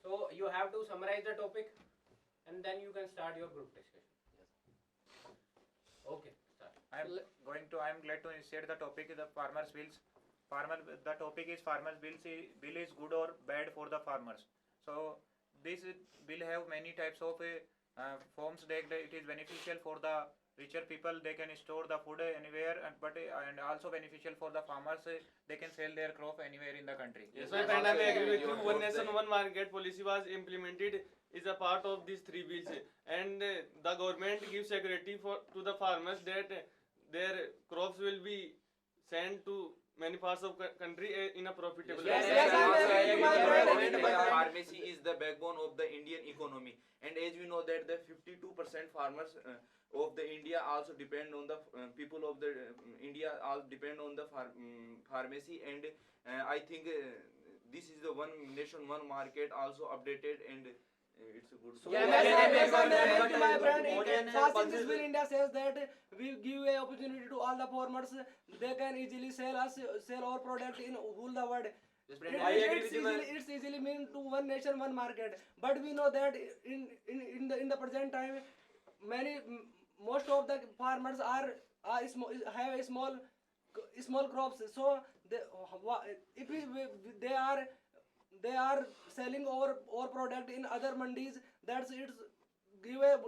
So you have to summarize the topic, and then you can start your group discussion. Okay, start. I am glad to initiate the topic the farmers bills. The topic is farmers bills. Bill is good or bad for the farmers. So this bill have many types of forms. It is beneficial for the richer people. They can store the food anywhere, and also beneficial for the farmers. They can sell their crop anywhere in the country. Yes, my friend, I agree with you. One nation, one market policy was implemented is a part of these three bills, and the government gives security to the farmers that their crops will be sent to many parts of country in a profitable way. Pharmacy is the backbone of the Indian economy, and as we know that the 52% farmers of the India also depend on the people of the India all depend on the pharmacy, and I think this is the one nation one market also updated, and it's a good. So my friend, passing this bill, India says that we give a opportunity to all the farmers. They can easily sell our product in whole the world. It's easily mean to one nation, one market. But we know that in the present time, most of the farmers have a small crops. So if they are selling our product in other mandis, that's it's give a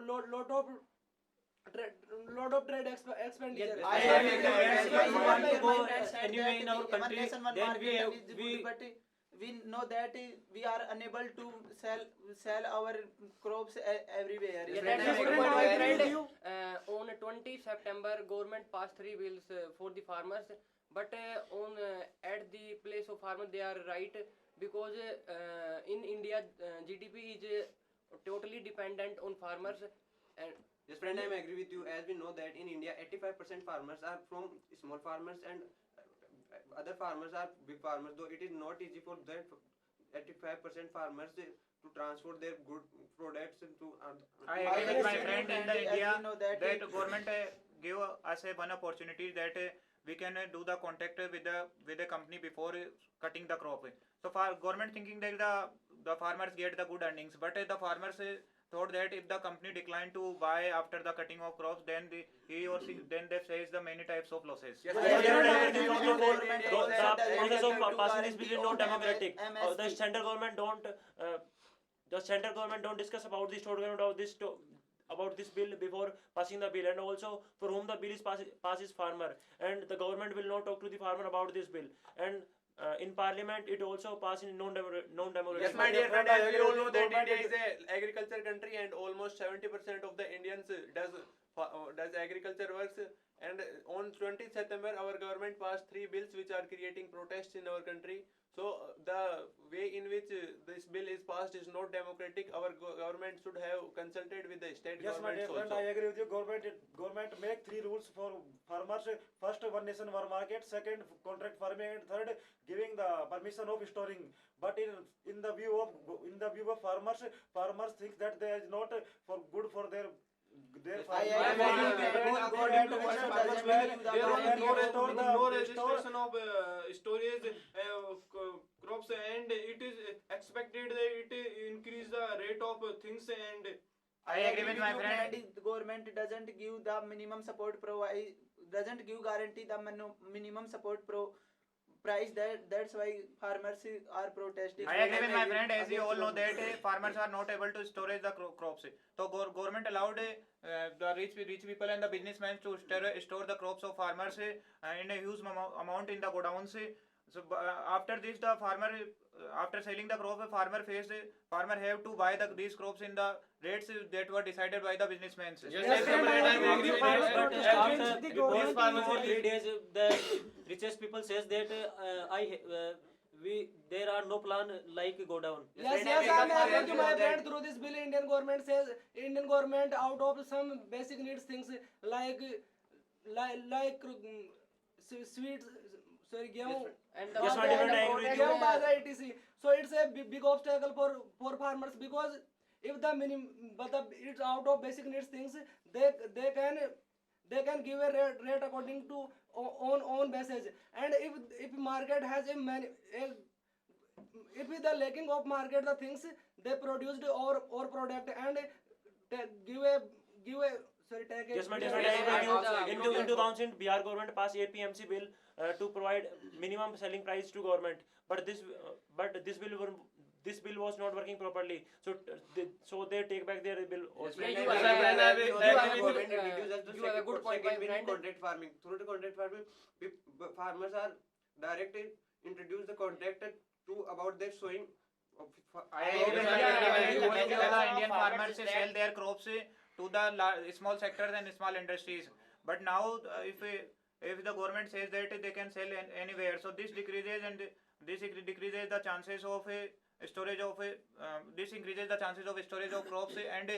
lot of trade expenditure. Anyway in our country, then we know that we are unable to sell our crops everywhere. On 20 September, government passed 3 bills for the farmers, but at the place of farmer they are right, because in India GDP is totally dependent on farmers. And yes, friend, I agree with you. As we know that in India 85% farmers are from small farmers, and other farmers are big farmers, though it is not easy for that 85% farmers to transport their good products to I agree with my friend in the India that government give us one opportunity that we can do the contact with the company before cutting the crop. So for government thinking that the farmers get the good earnings, but the farmers thought that if the company declined to buy after the cutting of crops, then they face the many types of losses. Yes, The process of passing this bill is not democratic. The central government don't discuss about the state government about this bill before passing the bill, and also for whom the bill is passes farmer, and the government will not talk to the farmer about this bill, and in parliament it also passes in non-democratic. Yes, my dear friend, as we all know that India is an agriculture country, and almost 70% of the Indians does agriculture works. And on 20th September, our government passed 3 bills which are creating protests in our country. So the way in which this bill is passed is not democratic. Our government should have consulted with the state governments also. Yes, my dear friend, I agree with you. Government make 3 rules for farmers. First, one nation, one market. Second, contract farming, and third, giving the permission of storing. But in the view of farmers think that they is not good for their. There is no registration of storage crops, and it is expected that it increase the rate of things. And I agree with my friend. The government doesn't give the minimum support doesn't give guarantee the minimum support price. That's why farmers are protesting. I agree with my friend. As you all know that farmers are not able to storage the crops. So government allowed the rich people and the businessmen to store the crops of farmers in a huge amount in the godowns. So after this, the farmer after selling the crop, farmer have to buy these crops in the rates that were decided by the businessmen. Yes, before 3 days, the richest people says that there are no plan like go down. Yes, I'm agree to my friend. Through this bill, Indian government out of some basic needs things like sweets, gehu and etc. So it's a big obstacle for farmers, because if it's out of basic needs things, they can give a rate according to own basis. And if market has if the lacking of market the things they produced or product and give a sorry take a Yes, ma'am. Yeah, In 2000, Bihar government passed APMC bill to provide minimum selling price to government. But this bill was not working properly. So they take back their bill. Also. Yeah, You have a good point, my friend. Contract farming. Through the contract farming, farmers are directly introduce the contract to about their sowing. Indian farmers sell their crops to the small sectors and small industries. But now, if the government says that they can sell anywhere, so this decreases the chances of storage of this increases the chances of storage of crops and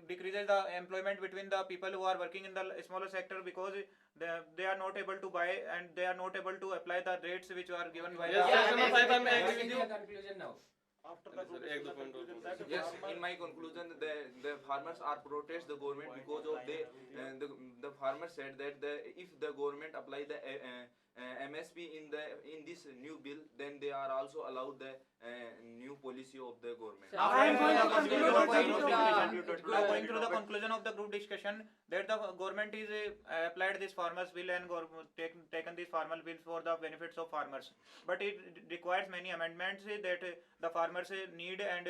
decreases the employment between the people who are working in the smaller sector, because they are not able to buy and they are not able to apply the rates which are given by Conclusion now. After the conclusion that Yes, farmer- in my conclusion, the farmers are protest the government because of the farmers said that if the government apply the MSP in this new bill, then they are also allowed the new policy of the government. Going through the conclusion of the group discussion, that the government is applied this farmers bill and taken this farmer bill for the benefits of farmers, but it requires many amendments that the farmers need, and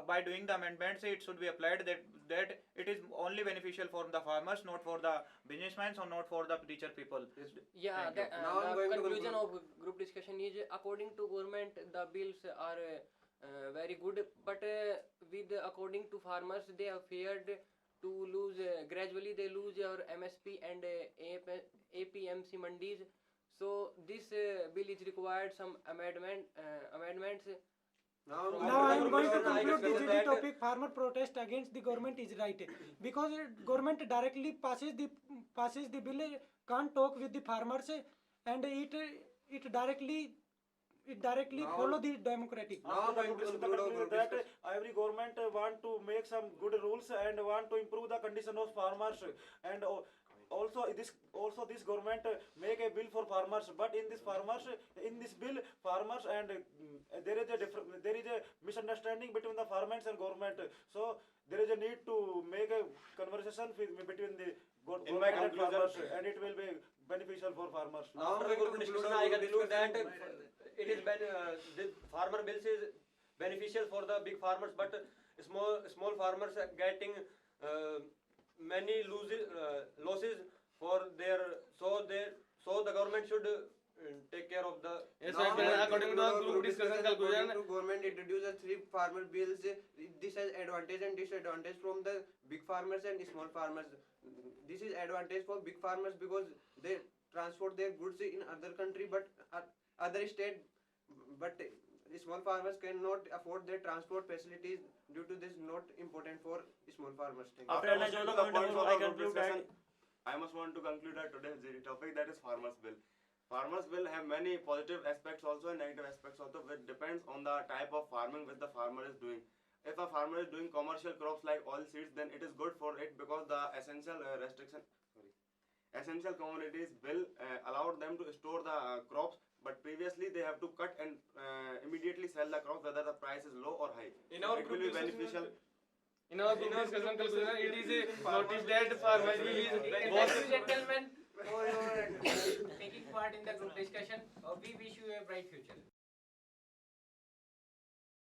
by doing the amendments it should be applied that it is only beneficial for the farmers, not for the businessmen or not for the richer people. Yeah, Thank you. Now I'm the going to conclusion of group discussion is according to government the bills are very good, but according to farmers they are feared to lose gradually they lose your MSP and APMC mandis. So this bill is required some amendments. Now I am going to conclude this topic. Farmer protest against the government is right, because government directly passes the bill, can't talk with the farmers, and it directly follow the democratic. After the conclusion that every government want to make some good rules and want to improve the condition of farmers, and also this government make a bill for farmers, but in this bill farmers and there is a misunderstanding between the farmers and government, so there is a need to make a conversation between the government and farmers, and it will be beneficial for farmers. Now After the group discussion, I conclude that it is the farmer bills is beneficial for the big farmers, but small farmers are getting many losses for their so the government should take care of the. Yes, according to the group discussion conclusion, government introduces 3 farmer bills. This has advantage and disadvantage from the big farmers and small farmers. This is advantage for big farmers because they transport their goods in other country, but other state, but small farmers cannot afford their transport facilities. Due to this, not important for small farmers. After I join the point, I conclude that I must want to conclude that today's topic, that is farmers bill. Farmers will have many positive aspects also and negative aspects also, which depends on the type of farming which the farmer is doing. If a farmer is doing commercial crops like oil seeds, then it is good for it because the essential commodities will allow them to store the crops, but previously they have to cut and immediately sell the crops whether the price is low or high. In our it will be beneficial. In our group discussion conclusion, it is noticed that farmer is Ladies and gentlemen, for your taking part in the group discussion, we wish you a bright future.